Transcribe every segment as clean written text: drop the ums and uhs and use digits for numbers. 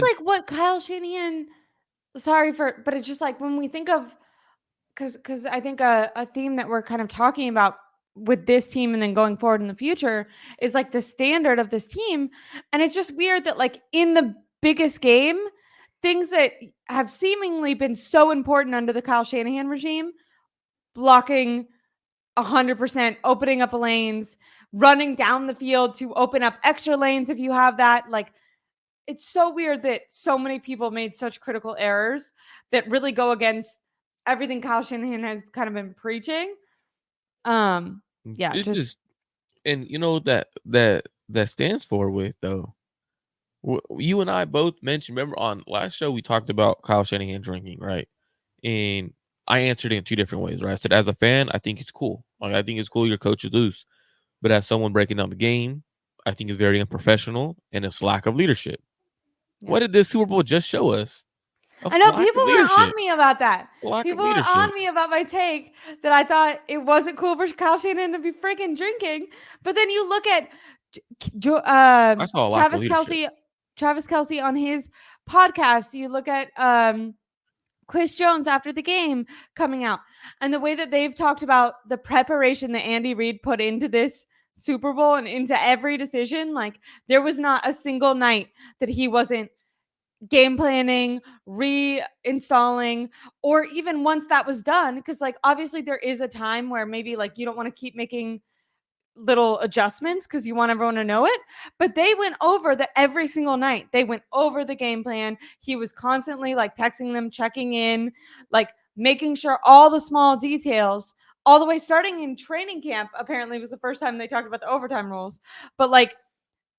like what Kyle Shanahan. But it's just like when we think of because I think a theme that we're kind of talking about with this team and then going forward in the future is like the standard of this team. And it's just weird that like in the biggest game, things that have seemingly been so important under the Kyle Shanahan regime, blocking 100%, opening up lanes, running down the field to open up extra lanes if you have that. Like, it's so weird that so many people made such critical errors that really go against everything Kyle Shanahan has kind of been preaching. Yeah, It's just just, and you know that stands for with though. You and I both mentioned. Remember on last show we talked about Kyle Shanahan drinking, right? And I answered it in two different ways, right? I said, as a fan, I think it's cool. Like I think it's cool your coach is loose, but as someone breaking down the game, I think it's very unprofessional and it's lack of leadership. yeah. What did this Super Bowl just show us? A I know lack people of were on leadership. me about that. Lack of People were on leadership. me about my take that I thought it wasn't cool for Kyle Shanahan to be freaking drinking. But then you look at I saw a lack of Travis leadership. Kelsey, Travis Kelsey on his podcast. You look at Chris Jones after the game coming out and the way that they've talked about the preparation that Andy Reid put into this Super Bowl and into every decision. Like there was not a single night that he wasn't game planning, reinstalling, or even once that was done. Because, like, obviously, there is a time where maybe like you don't want to keep making little adjustments because you want everyone to know it. But they went over the every single night. They went over the game plan. He was constantly like texting them, checking in, like making sure all the small details all the way starting in training camp apparently was the first time they talked about the overtime rules. But like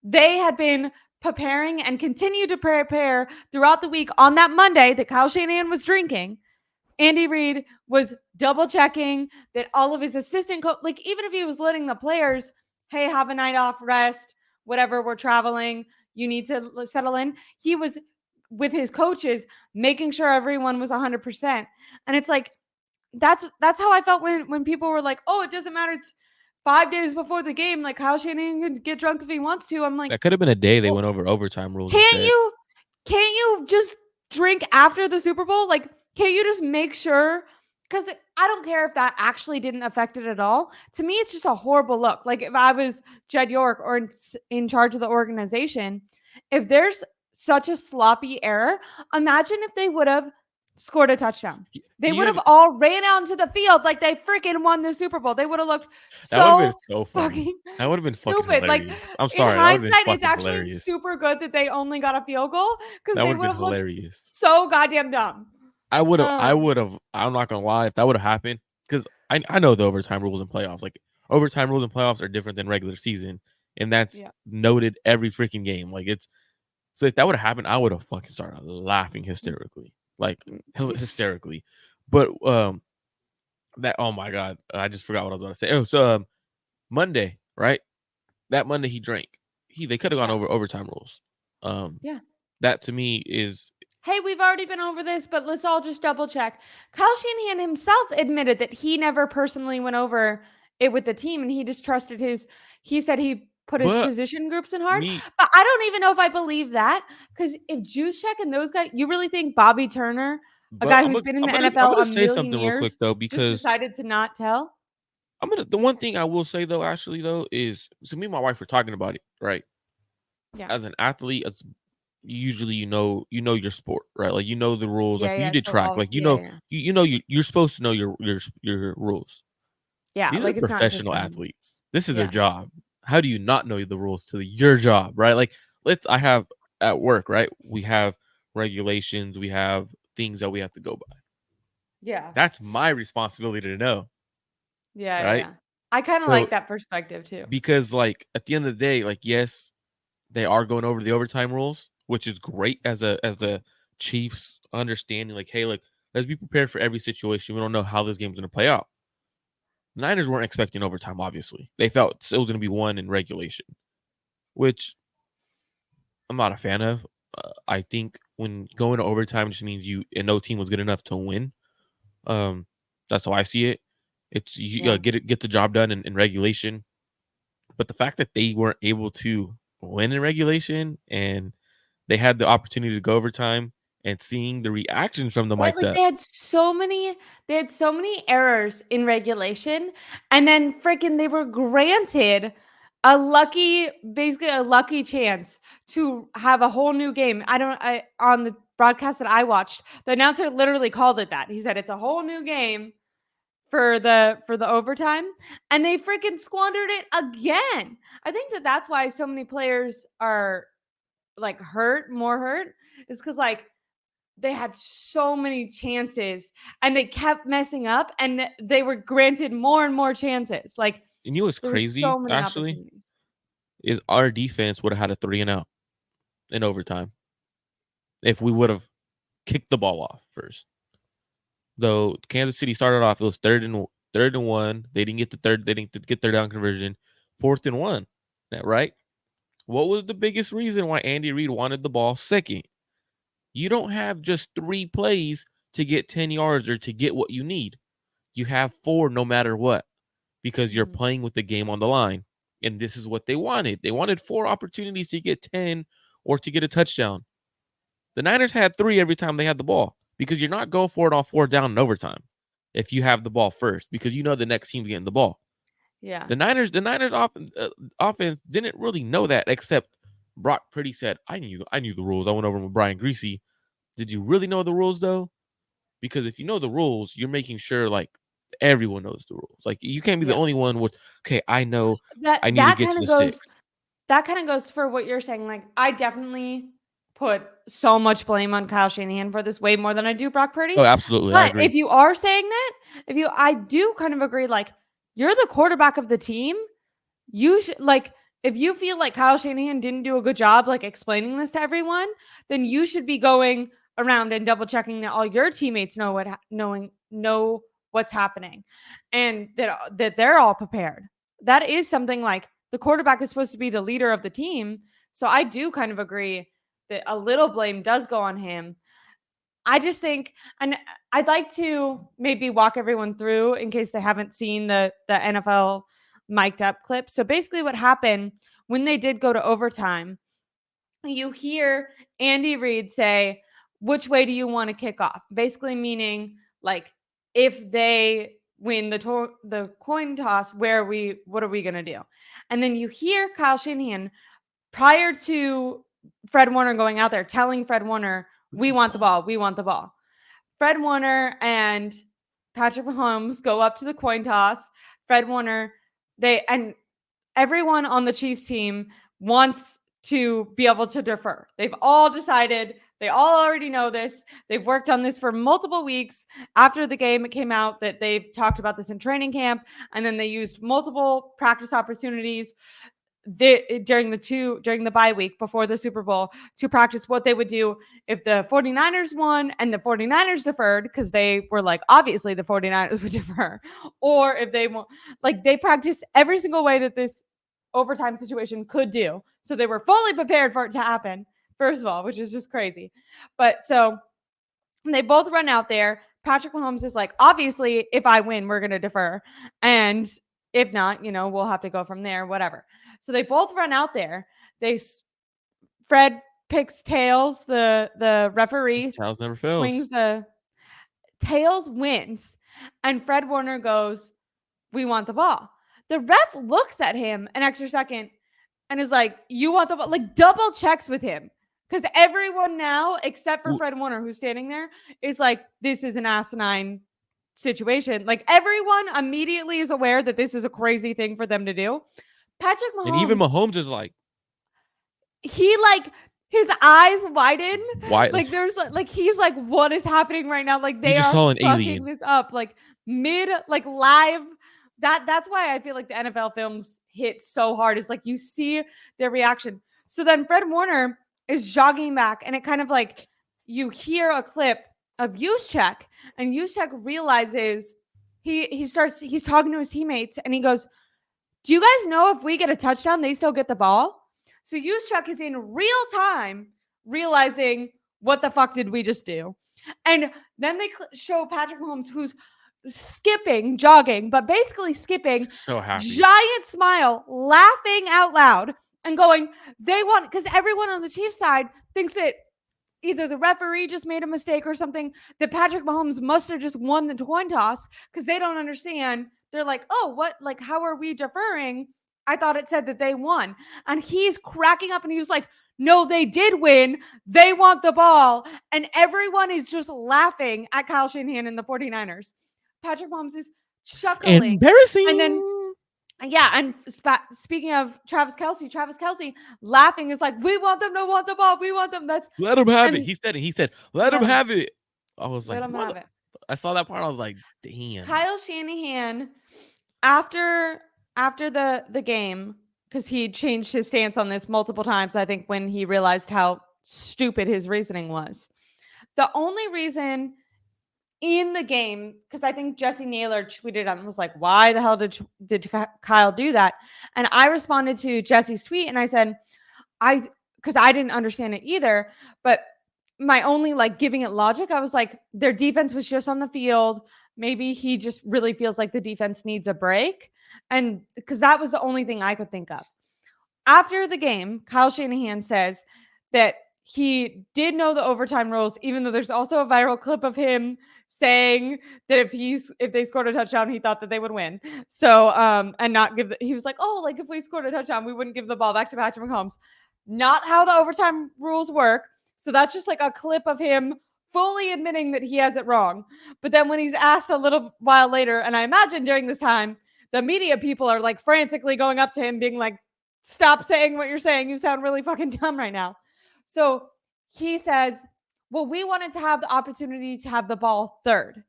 they had been preparing and continue to prepare throughout the week on that Monday that Kyle Shanahan was drinking. Andy Reid was double checking that all of his assistant like even if he was letting the players, hey, have a night off, rest, whatever, we're traveling, you need to settle in. He was with his coaches making sure everyone was 100%. And it's like that's how I felt when people were like, "Oh, it doesn't matter. It's 5 days before the game. Like Kyle Shanahan can get drunk if he wants to." I'm like, That could have been a day they well, went over overtime rules can't instead. you can't you just drink after the Super Bowl? Like, can't you just make sure? Because I don't care if that actually didn't affect it at all. To me, it's just a horrible look. Like if I was Jed York or in charge of the organization, if there's such a sloppy error, imagine if they would have scored a touchdown. They You would have have all ran out into the field like they freaking won the Super Bowl. They would have looked that would have been so so funny. fucking That would have been fucking stupid. Like hilarious. I'm in sorry, that would have been hindsight, it's fucking actually hilarious. super good that they only got a field goal because That they would have would been have looked hilarious. so goddamn dumb. I Um, would have. I'm not gonna lie, if that would have happened, because I know the overtime rules in playoffs. Like overtime rules in playoffs are different than regular season, and that's yeah, noted every freaking game. Like it's so if that would have happened, I would have fucking started laughing hysterically, like hysterically. But that oh my god, I just forgot what I was going to say. Oh, so Monday, right? That Monday he drank. They could have gone yeah, over overtime rules. Um, yeah. that to me is Hey, we've already been over this, but let's all just double check. Kyle Shanahan himself admitted that he never personally went over it with the team and he just trusted his, he said he put his but position groups in hard. me. But I don't even know if I believe that because if Juszczyk and those guys, you really think Bobby Turner, a But guy who's been in the I'm NFL gonna a say million something real quick years, though, just because decided to not tell? the one thing I will say though, Ashley though, is so me and my wife were talking about it, right? Yeah. As an athlete, as usually you know your sport, right? Like you know the rules. Like Yeah, you yeah. did So track, all like yeah, yeah. you know you're supposed to know your rules. Yeah, These are like it's not just professional them. athletes. This is their Yeah. job. How do you not know the rules to your job, right? Like I have at work, right? We have regulations, we have things that we have to go by. Yeah. That's my responsibility to know, Yeah, yeah, right? yeah. I kind of So like that perspective too. because like at the end of the day, like yes, they are going over the overtime rules, which is great as the Chiefs understanding. Like, hey, like let's be prepared for every situation. We don't know how this game's going to play out. The Niners weren't expecting overtime. Obviously, they felt it was going to be won in regulation, which I'm not a fan of. I think when going to overtime just means no team was good enough to win. Um, that's how I see it. It's you Yeah. get the job done in regulation, but the fact that they weren't able to win in regulation and they had the opportunity to go overtime, and seeing the reactions from them Right, like like that. they had so many errors in regulation, and then freaking they were granted basically a lucky chance to have a whole new game. I on the broadcast that I watched, the announcer literally called it that. He said it's a whole new game for the overtime, and they freaking squandered it again. I think that that's why so many players are like more hurt, is because like they had so many chances and they kept messing up, and they were granted more and more chances. Like And you know what's there were crazy, so many actually, opportunities. is our defense would have had a 3-and-out in overtime if we would have kicked the ball off first. Though Kansas City started off, it was third and one. They didn't get the third. They didn't get their down conversion. 4th and 1. That right? What was the biggest reason why Andy Reid wanted the ball second? You don't have just 3 plays to get 10 yards or to get what you need. You have 4 no matter what, because you're Mhm. playing with the game on the line. And this is what they wanted. They wanted 4 opportunities to get 10 or to get a touchdown. The Niners had 3 every time they had the ball, because you're not going for it on 4th down in overtime if you have the ball first, because you know the next team's getting the ball. Yeah. The Niners offense didn't really know that, except Brock Purdy said, I knew the rules. I went over with Brian Greasy. Did you really know the rules though? Because if you know the rules, you're making sure like everyone knows the rules. Like you can't be the Yeah. only one with, okay, I know That I need to that get kind to of the sticks. goes for what you're saying. Like I definitely put so much blame on Kyle Shanahan for this, way more than I do Brock Purdy. Oh, absolutely. I But agree. if you are saying that, I do kind of agree. Like you're the quarterback of the team. You should like, if you feel like Kyle Shanahan didn't do a good job like explaining this to everyone, then you should be going around and double checking that all your teammates know what's happening, and that they're all prepared. That is something like the quarterback is supposed to be the leader of the team. So I do kind of agree that a little blame does go on him. I just think, and I'd like to maybe walk everyone through in case they haven't seen the NFL mic'd up clip. So basically, what happened when they did go to overtime, you hear Andy Reid say, "Which way do you want to kick off?" Basically, meaning like if they win the coin toss, what are we gonna do? And then you hear Kyle Shanahan prior to Fred Warner going out there telling Fred Warner, "We want the ball. We want the ball." Fred Warner and Patrick Mahomes go up to the coin toss. Fred Warner, and everyone on the Chiefs team wants to be able to defer. They've all decided, they all already know this. They've worked on this for multiple weeks. After the game, it came out that they've talked about this in training camp, and then they used multiple practice opportunities during the bye week before the Super Bowl to practice what they would do if the 49ers won and the 49ers deferred, because they were like, obviously the 49ers would defer, or if they won, like they practiced every single way that this overtime situation could do. So they were fully prepared for it to happen, first of all, which is just crazy. But so they both run out there. Patrick Mahomes is like, obviously, if I win, we're going to defer. And if not, we'll have to go from there, whatever. So they both run out there. Fred picks tails. The referee Tails never fails. swings the tails, wins. And Fred Warner goes, "We want the ball." The ref looks at him an extra second and is like, "You want the ball?" Like double checks with him. Because everyone now, except for Fred Warner, who's standing there, is like, this is an asinine situation. Like everyone immediately is aware that this is a crazy thing for them to do. Patrick And even Mahomes, Mahomes is like, he like his eyes widen. why? Like there's like he's like, what is happening right now? Like You they just are saw an fucking alien. this up, like mid, like live. That's why I feel like the NFL films hit so hard, is like you see their reaction. So then Fred Warner is jogging back, and it kind of like you hear a clip of Juszczyk, and Juszczyk realizes he's talking to his teammates, and he goes, "Do you guys know if we get a touchdown, they still get the ball?" So Juszczyk is in real time realizing, what the fuck did we just do? And then they show Patrick Mahomes, who's jogging, but basically skipping, So happy. giant smile, laughing out loud. and going, they want, because everyone on the Chiefs side thinks that either the referee just made a mistake or something, that Patrick Mahomes must have just won the coin toss, because they don't understand. They're like, oh, what? Like, how are we deferring? I thought it said that they won. And he's cracking up and he's like, no, they did win. They want the ball. And everyone is just laughing at Kyle Shanahan and the 49ers. Patrick Mahomes is chuckling. Embarrassing. And then, yeah, and speaking of Travis Kelce laughing is like, we want them to want the ball. We want them. Let him have it. He said it. He said, let him have it. I was like, let him have it. I saw that part. I was like, damn. Kyle Shanahan, after the game, because he changed his stance on this multiple times, I think, when he realized how stupid his reasoning was. The only reason in the game, because I think Jesse Naylor tweeted and was like, why the hell did Kyle do that? And I responded to Jesse's tweet and I said, because I didn't understand it either, but my only like giving it logic, I was like, their defense was just on the field. Maybe he just really feels like the defense needs a break. And because that was the only thing I could think of. After the game, Kyle Shanahan says that he did know the overtime rules, even though there's also a viral clip of him saying that if they scored a touchdown, he thought that they would win. So, and not give he was like, oh, like if we scored a touchdown, we wouldn't give the ball back to Patrick Mahomes. Not how the overtime rules work. So that's just like a clip of him fully admitting that he has it wrong. But then when he's asked a little while later, and I imagine during this time, the media people are like frantically going up to him being like, stop saying what you're saying. You sound really fucking dumb right now. So he says, well, we wanted to have the opportunity to have the ball third.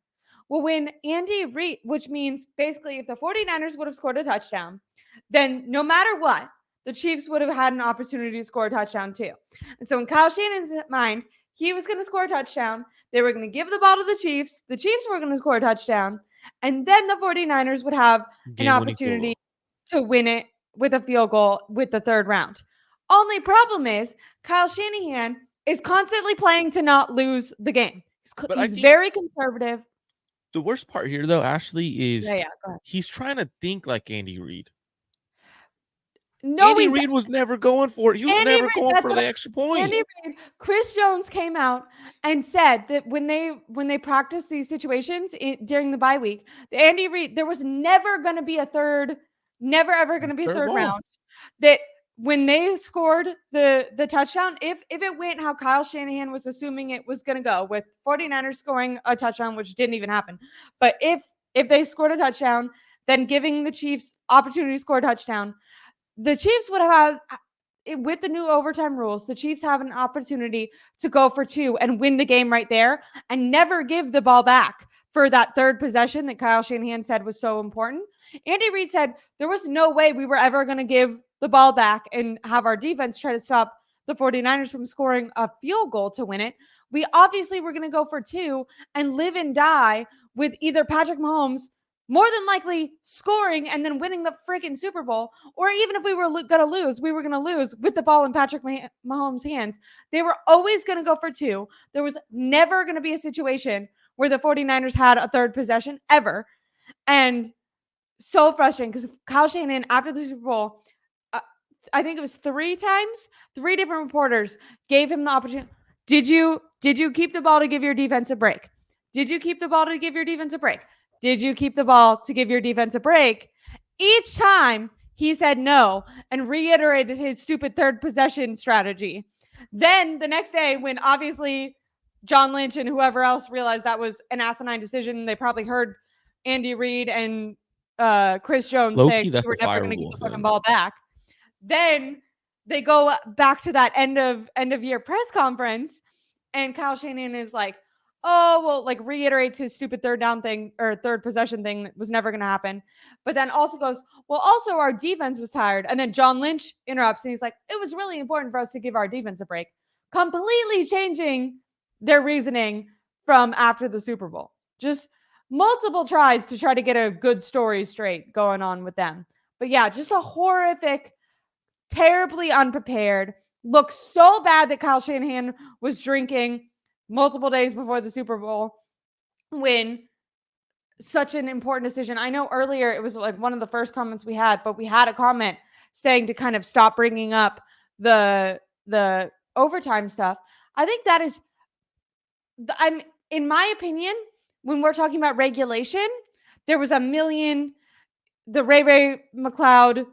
Well, when Andy Reid, which means basically if the 49ers would have scored a touchdown, then no matter what, the Chiefs would have had an opportunity to score a touchdown too. And so in Kyle Shanahan's mind, he was going to score a touchdown. They were going to give the ball to the Chiefs. The Chiefs were going to score a touchdown. And then the 49ers would have an opportunity to win it with a field goal with the third round. Only problem is Kyle Shanahan is constantly playing to not lose the game. He's very conservative. The worst part here, though, Ashley, is go ahead. He's trying to think like Andy Reid. No, Andy Reid was never going for it. He was never going for the extra point. Andy Reid, Chris Jones came out and said that when they practiced these situations during the bye week, Andy Reid, there was never going to be a third round. That when they scored the touchdown, if it went how Kyle Shanahan was assuming it was going to go, with 49ers scoring a touchdown, which didn't even happen, but if they scored a touchdown, then giving the Chiefs opportunity to score a touchdown, the Chiefs would have had, with the new overtime rules, the Chiefs have an opportunity to go for two and win the game right there and never give the ball back for that third possession that Kyle Shanahan said was so important. Andy Reid said there was no way we were ever going to give the ball back and have our defense try to stop the 49ers from scoring a field goal to win it. We obviously were going to go for two and live and die with either Patrick Mahomes more than likely scoring and then winning the freaking Super Bowl, or even if we were going to lose, we were going to lose with the ball in Patrick Mahomes' hands. They were always going to go for two. There was never going to be a situation where the 49ers had a third possession ever. And so frustrating because Kyle Shanahan, after the Super Bowl, I think it was 3 different reporters gave him the opportunity. Did you keep the ball to give your defense a break? Did you keep the ball to give your defense a break? Did you keep the ball to give your defense a break? Each time he said no and reiterated his stupid third possession strategy. Then the next day, when obviously John Lynch and whoever else realized that was an asinine decision, they probably heard Andy Reid and Chris Jones saying we were never going to get the fucking ball back. Then they go back to that end of year press conference, and Kyle Shanahan is like, oh, well, like reiterates his stupid third down thing or third possession thing that was never going to happen. But then also goes, well, also our defense was tired. And then John Lynch interrupts and he's like, it was really important for us to give our defense a break. Completely changing their reasoning from after the Super Bowl. Just multiple tries to try to get a good story straight going on with them. But yeah, just a horrific, terribly unprepared. Looks so bad that Kyle Shanahan was drinking multiple days before the Super Bowl when such an important decision. I know earlier it was like one of the first comments we had, but we had a comment saying to kind of stop bringing up the overtime stuff. I think that is, in my opinion, when we're talking about regulation, there was a million, the Ray McLeod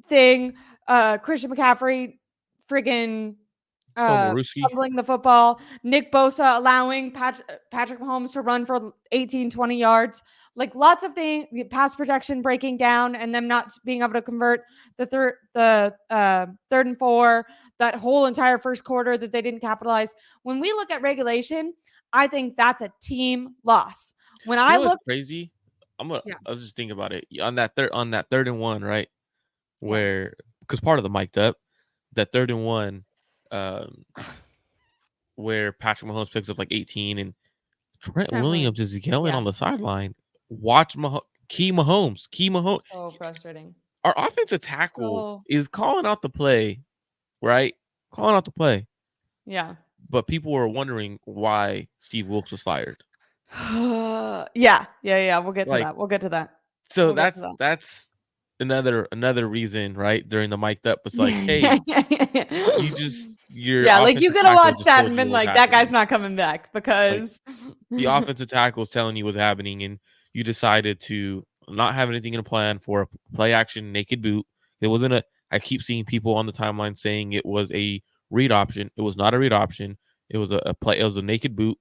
thing, Christian McCaffrey friggin' fumbling the football, Nick Bosa allowing Patrick Mahomes to run for 18, 20 yards, like lots of things, pass protection breaking down and them not being able to convert the third and 4, that whole entire first quarter that they didn't capitalize. When we look at regulation, I think that's a team loss. When I look crazy, I was just thinking about it on that third and 1, right? Where because part of the mic'd up, that third and 1, where Patrick Mahomes picks up like 18 and Trent Williams is yelling on the sideline. Watch Key Mahomes. So frustrating. Our offensive tackle is calling out the play, right? Calling out the play. Yeah. But people were wondering why Steve Wilks was fired. Yeah. We'll get to that. So that's another reason, right? During the mic'd up, it's like, hey, like you could have watched that and been like, that guy's not coming back because the offensive tackle is telling you what's happening, and you decided to not have anything in a plan for a play action naked boot. It wasn't I keep seeing people on the timeline saying it was a read option. It was not a read option. It was a play. It was a naked boot.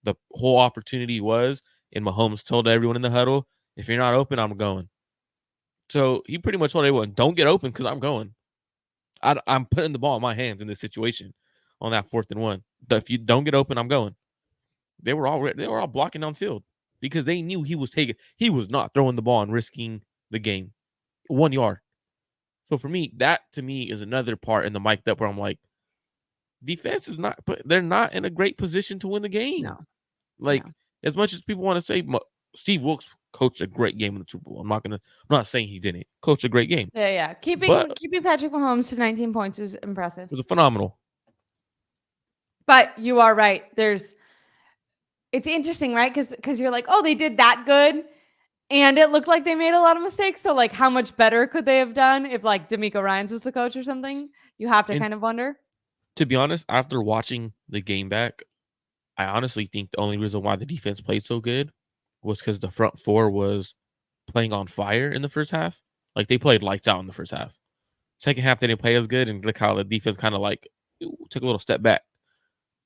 The whole opportunity was, and Mahomes told everyone in the huddle, if you're not open, I'm going. So he pretty much told everyone, don't get open because I'm going. I'm putting the ball in my hands in this situation on that 4th and 1. If you don't get open, I'm going. They were all blocking downfield because they knew he was not throwing the ball and risking the game 1 yard. So for me, that to me is another part in the mic'd up where I'm like, defense is not, but they're not in a great position to win the game. No. As much as people want to say Steve Wilks coached a great game in the Super Bowl, I'm not saying he didn't coach a great game. Yeah. Keeping Patrick Mahomes to 19 points is impressive. It was phenomenal. But you are right. It's interesting, right? Because you're like, oh, they did that good. And it looked like they made a lot of mistakes. So, like, how much better could they have done if, like, DeMeco Ryans was the coach or something? You have to kind of wonder. To be honest, after watching the game back, I honestly think the only reason why the defense played so good was because the front 4 was playing on fire in the first half. Like, they played lights out in the first half. Second half, they didn't play as good, and look how the defense kind of, like, took a little step back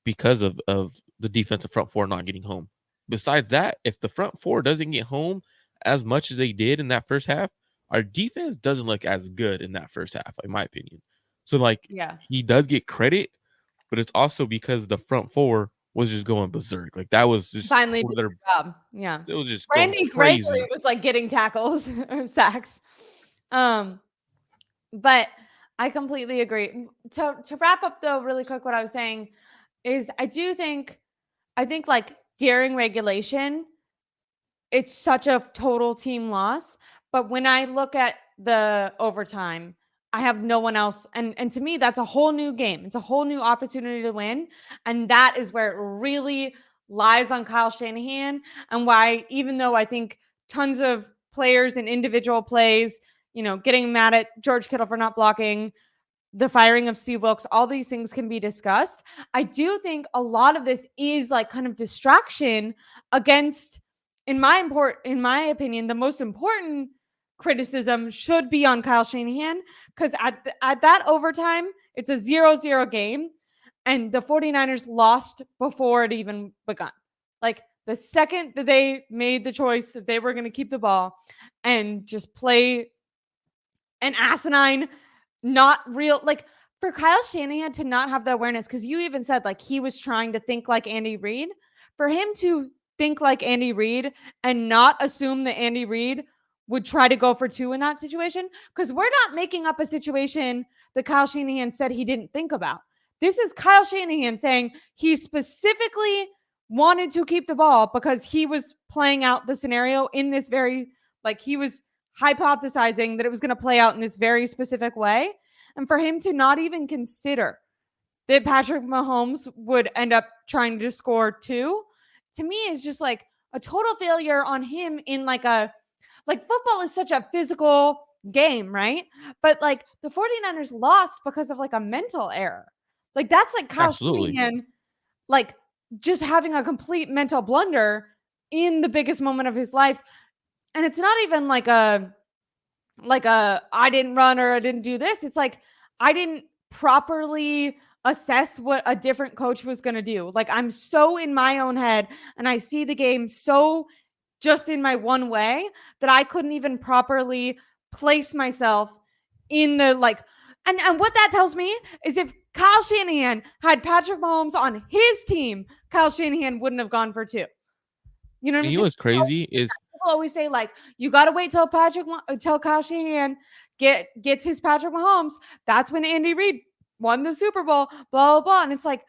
because of the defensive front 4 not getting home. Besides that, if the front 4 doesn't get home as much as they did in that first half, our defense doesn't look as good in that first half, in my opinion. So, like, he does get credit, but it's also because the front 4 was just going berserk. Like, that was just finally did their job. Yeah. It was just Randy crazy. Gregory was like getting tackles or sacks. But I completely agree. To wrap up though, really quick, what I was saying is I think like during regulation, it's such a total team loss. But when I look at the overtime, I have no one else. And to me, that's a whole new game. It's a whole new opportunity to win. And that is where it really lies on Kyle Shanahan, and why, even though I think tons of players and individual plays, getting mad at George Kittle for not blocking, the firing of Steve Wilks, all these things can be discussed. I do think a lot of this is like kind of distraction against, in my opinion, the most important criticism should be on Kyle Shanahan, because at that overtime, it's a 0-0 game, and the 49ers lost before it even begun. Like, the second that they made the choice that they were going to keep the ball and just play an asinine, not real, like, for Kyle Shanahan to not have the awareness, because you even said, like, he was trying to think like Andy Reid. For him to think like Andy Reid and not assume that Andy Reid would try to go for 2 in that situation, because we're not making up a situation that Kyle Shanahan said he didn't think about. This is Kyle Shanahan saying he specifically wanted to keep the ball because he was playing out the scenario in this very, like, he was hypothesizing that it was going to play out in this very specific way. And for him to not even consider that Patrick Mahomes would end up trying to score 2, to me is just like a total failure on him in like football is such a physical, game, right? But like the 49ers lost because of like a mental error. Like that's like Kyle Absolutely. Shanahan, like just having a complete mental blunder in the biggest moment of his life. And it's not even like a I didn't run or I didn't do this. It's like I didn't properly assess what a different coach was going to do. Like I'm so in my own head and I see the game so just in my one way that I couldn't even properly place myself in the like and what that tells me is if Kyle Shanahan had Patrick Mahomes on his team, Kyle Shanahan wouldn't have gone for 2. You know what I And mean? you know 'Cause what's crazy is people always say like you got to wait till Kyle Shanahan gets his Patrick Mahomes. That's when Andy Reid won the Super Bowl. Blah blah blah. And it's like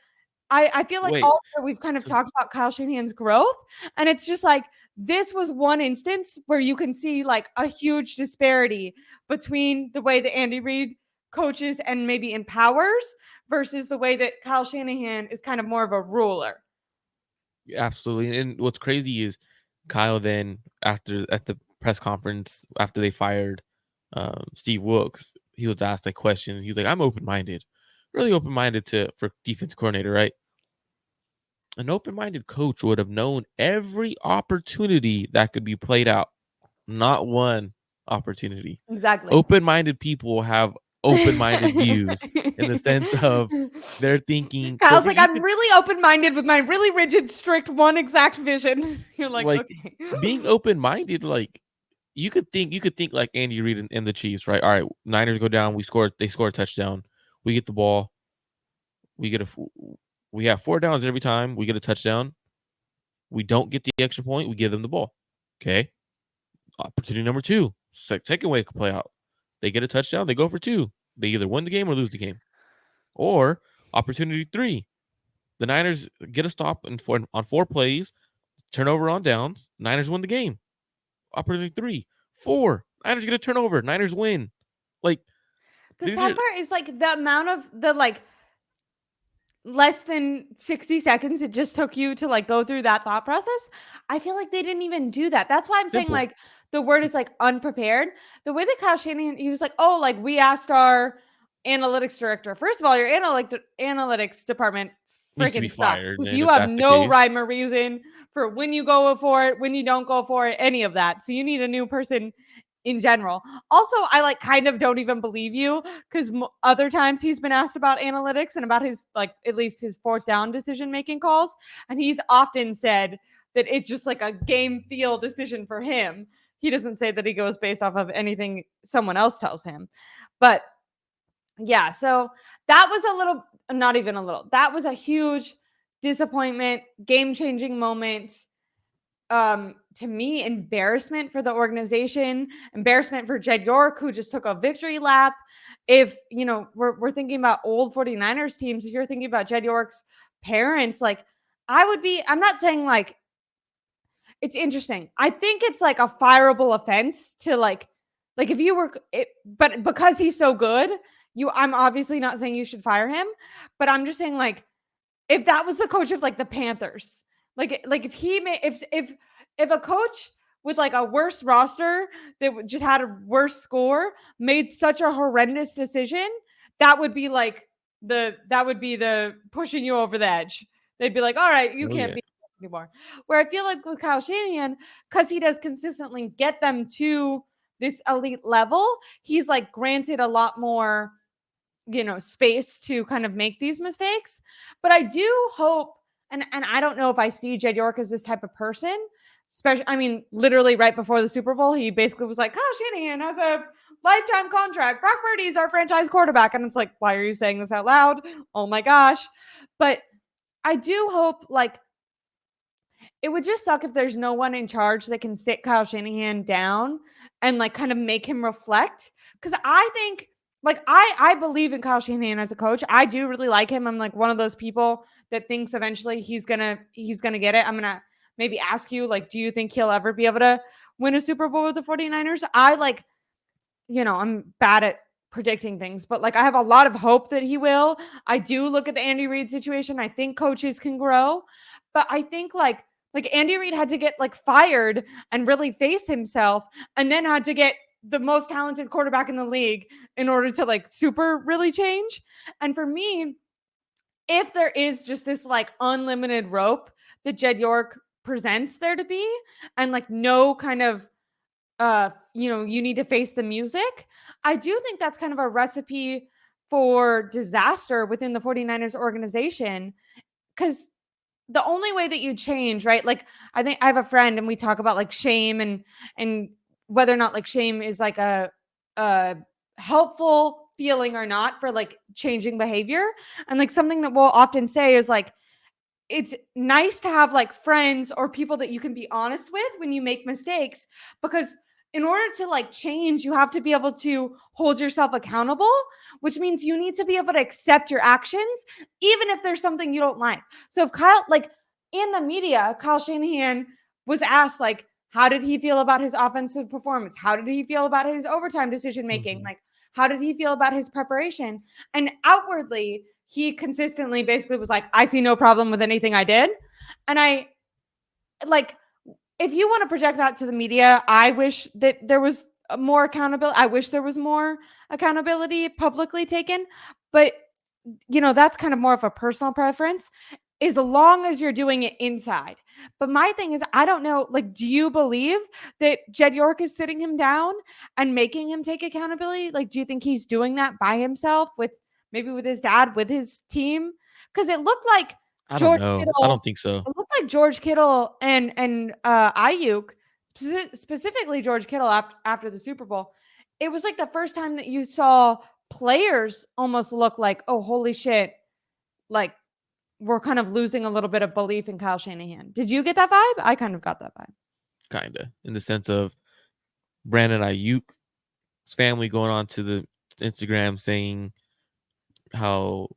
I feel like wait. all year we've kind of So, talked about Kyle Shanahan's growth, and it's just like this was one instance where you can see like a huge disparity between the way that Andy Reid coaches and maybe empowers versus the way that Kyle Shanahan is kind of more of a ruler. absolutely. And what's crazy is Kyle then after at the press conference after they fired Steve Wilks, he was asked like questions. He was like, "I'm open minded, really open minded to for defense coordinator, right?" An open minded coach would have known every opportunity that could be played out, not one opportunity. Exactly. Open minded people have open minded views in the sense of they're thinking. So Kyle's like, you I'm could really open minded with my really rigid, strict, one exact vision. You're like, like okay. being open minded, like you could think like Andy Reid and the Chiefs, right? All right, Niners go down, they score a touchdown, we get the ball, we get a we have 4 downs every time, we get a touchdown, we don't get the extra point, we give them the ball. Okay. Opportunity number 2, second way it could play out. They get a touchdown, they go for 2. They either win the game or lose the game. Or opportunity 3, the Niners get a stop on 4 plays, turnover on downs, Niners win the game. Opportunity 3, 4, Niners get a turnover, Niners win. Like The these sad are part is like the amount of the like less than 60 seconds it just took you to like go through that thought process. I feel like they didn't even do that. That's why I'm saying simple. like the word is like unprepared. The way that Kyle Shanahan, he was like, oh, like we asked our analytics director. First of all, your analytics department Needs to be freaking sucks fired, because and you if have that's the no case, rhyme or reason for when you go for it, when you don't go for it, any of that. So you need a new person in general. Also, I like kind of don't even believe you because other times he's been asked about analytics and about his like at least his fourth down decision making calls, and he's often said that it's just like a game feel decision for him. He doesn't say that he goes based off of anything someone else tells him. But yeah, so that was a little, not even a little, that was a huge disappointment, game changing moment. To me, embarrassment for the organization, embarrassment for Jed York, who just took a victory lap. If you know, we're thinking about old 49ers teams, if you're thinking about Jed York's parents, like I'm not saying like it's interesting. I think it's like a fireable offense to like if you were but because he's so good, I'm obviously not saying you should fire him, but I'm just saying like if that was the coach of like the Panthers, like if he made if a coach with like a worse roster that just had a worse score made such a horrendous decision, that would be like that would be the pushing you over the edge. They'd be like, all right, you oh can't yeah, be anymore. Where I feel like with Kyle Shanahan, because he does consistently get them to this elite level, he's like granted a lot more space to kind of make these mistakes. But I do hope, and I don't know if I see Jed York as this type of person. Especially, I mean, literally right before the Super Bowl, he basically was like, Kyle Shanahan has a lifetime contract. Brock Purdy's our franchise quarterback. And it's like, why are you saying this out loud? Oh my gosh. But I do hope like it would just suck if there's no one in charge that can sit Kyle Shanahan down and like kind of make him reflect. Cause I think like I believe in Kyle Shanahan as a coach. I do really like him. I'm like one of those people that thinks eventually he's gonna get it. I'm gonna maybe ask you, like, do you think he'll ever be able to win a Super Bowl with the 49ers? I like, I'm bad at predicting things, but like I have a lot of hope that he will. I do look at the Andy Reid situation. I think coaches can grow, but I think like Andy Reid had to get like fired and really face himself and then had to get the most talented quarterback in the league in order to like super really change. And for me, if there is just this like unlimited rope that Jed York presents there to be, and like no kind of you need to face the music, I do think that's kind of a recipe for disaster within the 49ers organization. Because the only way that you change, right? Like, I think I have a friend and we talk about like shame and whether or not like shame is like a helpful feeling or not for like changing behavior. And like something that we'll often say is like, it's nice to have like friends or people that you can be honest with when you make mistakes, because in order to like change, you have to be able to hold yourself accountable, which means you need to be able to accept your actions, even if there's something you don't like. So if Kyle, like in the media, Kyle Shanahan was asked, like, how did he feel about his offensive performance? How did he feel about his overtime decision making? Like, how did he feel about his preparation? And outwardly, he consistently basically was like, I see no problem with anything I did. And I like, if you want to project that to the media, I wish that there was more accountability. I wish there was more accountability publicly taken. But, that's kind of more of a personal preference, as long as you're doing it inside. But my thing is, I don't know, like, do you believe that Jed York is sitting him down and making him take accountability? Like, do you think he's doing that by himself with maybe with his dad, with his team? Because it looked like I don't George know. I Kittle, don't think so. it looked like George Kittle and Ayuk, specifically George Kittle after the Super Bowl. It was like the first time that you saw players almost look like, oh, holy shit, like we're kind of losing a little bit of belief in Kyle Shanahan. Did you get that vibe? I kind of got that vibe. Kinda. In the sense of Brandon Ayuk's family going on to the Instagram saying how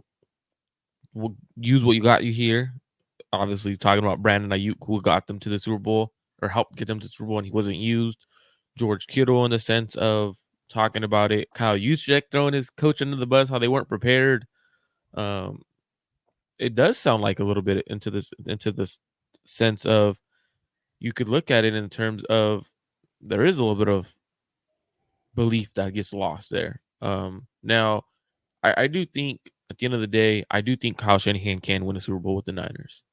we'll use what you here. Obviously talking about Brandon Ayuk, who got them to the Super Bowl or helped get them to the Super Bowl, and he wasn't used. George Kittle in the sense of talking about it. Kyle Juszczyk throwing his coach under the bus, how they weren't prepared. It does sound like a little bit into this sense of, you could look at it in terms of there is a little bit of belief that gets lost there. Now I do think at the end of the day, I do think Kyle Shanahan can win a Super Bowl with the Niners.